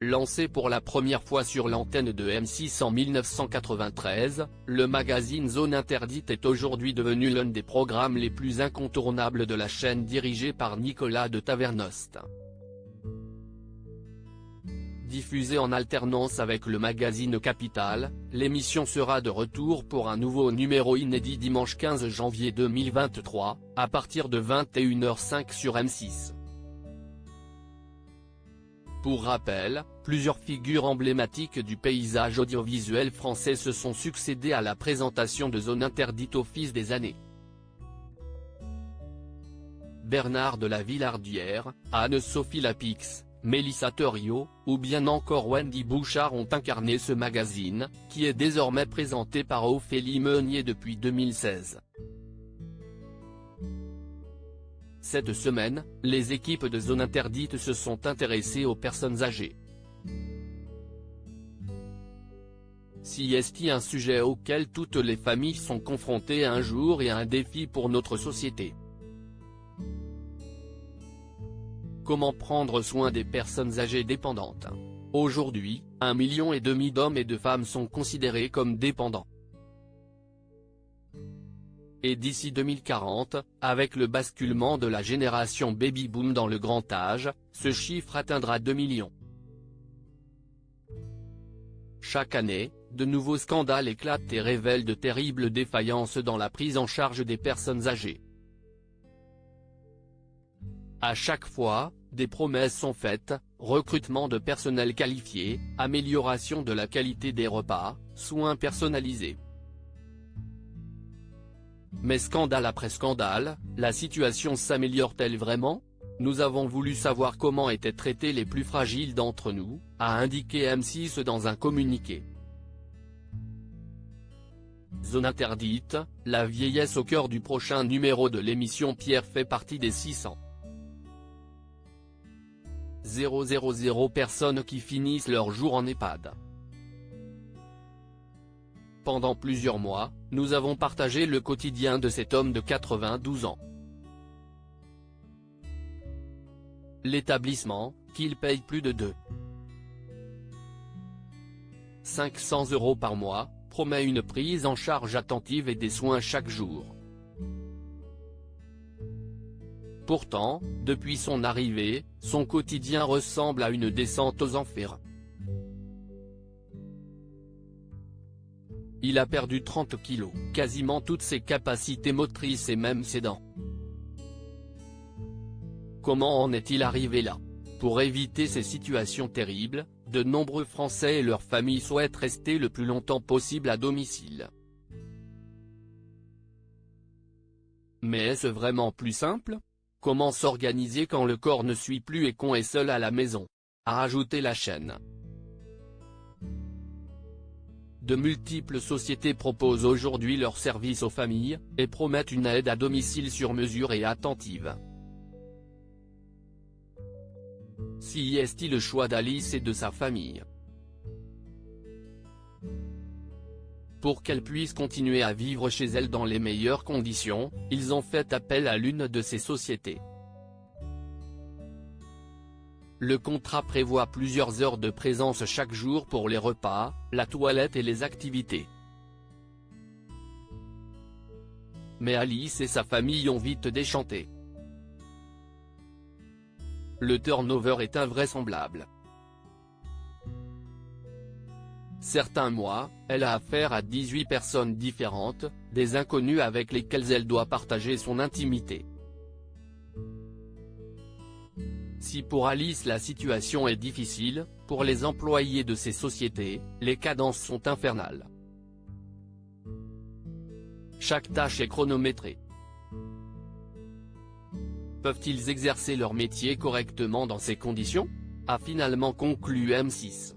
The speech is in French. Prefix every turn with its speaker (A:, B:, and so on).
A: Lancé pour la première fois sur l'antenne de M6 en 1993, le magazine Zone Interdite est aujourd'hui devenu l'un des programmes les plus incontournables de la chaîne dirigée par Nicolas de Tavernost. Diffusée en alternance avec le magazine Capital, l'émission sera de retour pour un nouveau numéro inédit dimanche 15 janvier 2023, à partir de 21h05 sur M6. Pour rappel, plusieurs figures emblématiques du paysage audiovisuel français se sont succédé à la présentation de Zone Interdite au fil des années. Bernard de la Villardière, Anne-Sophie Lapix, Mélissa Theriot, ou bien encore Wendy Bouchard ont incarné ce magazine, qui est désormais présenté par Ophélie Meunier depuis 2016. Cette semaine, les équipes de Zone Interdite se sont intéressées aux personnes âgées. Si est un sujet auquel toutes les familles sont confrontées un jour et un défi pour notre société. Comment prendre soin des personnes âgées dépendantes? Aujourd'hui, 1,5 million d'hommes et de femmes sont considérés comme dépendants. Et d'ici 2040, avec le basculement de la génération baby-boom dans le grand âge, ce chiffre atteindra 2 millions. Chaque année, de nouveaux scandales éclatent et révèlent de terribles défaillances dans la prise en charge des personnes âgées. À chaque fois, des promesses sont faites: recrutement de personnel qualifié, amélioration de la qualité des repas, soins personnalisés. Mais scandale après scandale, la situation s'améliore-t-elle vraiment? Nous avons voulu savoir comment étaient traités les plus fragiles d'entre nous, a indiqué M6 dans un communiqué. Zone Interdite, la vieillesse au cœur du prochain numéro de l'émission. Pierre fait partie des 600 000 personnes qui finissent leur jour en EHPAD. Pendant plusieurs mois, nous avons partagé le quotidien de cet homme de 92 ans. L'établissement, qu'il paye plus de 500 € par mois, promet une prise en charge attentive et des soins chaque jour. Pourtant, depuis son arrivée, son quotidien ressemble à une descente aux enfers. Il a perdu 30 kilos, quasiment toutes ses capacités motrices et même ses dents. Comment en est-il arrivé là? Pour éviter ces situations terribles, de nombreux Français et leurs familles souhaitent rester le plus longtemps possible à domicile. Mais est-ce vraiment plus simple? Comment s'organiser quand le corps ne suit plus et qu'on est seul à la maison? A ajouté la chaîne. De multiples sociétés proposent aujourd'hui leurs services aux familles, et promettent une aide à domicile sur mesure et attentive. Si est le choix d'Alice et de sa famille. Pour qu'elle puisse continuer à vivre chez elle dans les meilleures conditions, ils ont fait appel à l'une de ces sociétés. Le contrat prévoit plusieurs heures de présence chaque jour pour les repas, la toilette et les activités. Mais Alice et sa famille ont vite déchanté. Le turnover est invraisemblable. Certains mois, elle a affaire à 18 personnes différentes, des inconnus avec lesquels elle doit partager son intimité. Si pour Alice la situation est difficile, pour les employés de ces sociétés, les cadences sont infernales. Chaque tâche est chronométrée. Peuvent-ils exercer leur métier correctement dans ces conditions? A finalement conclu M6.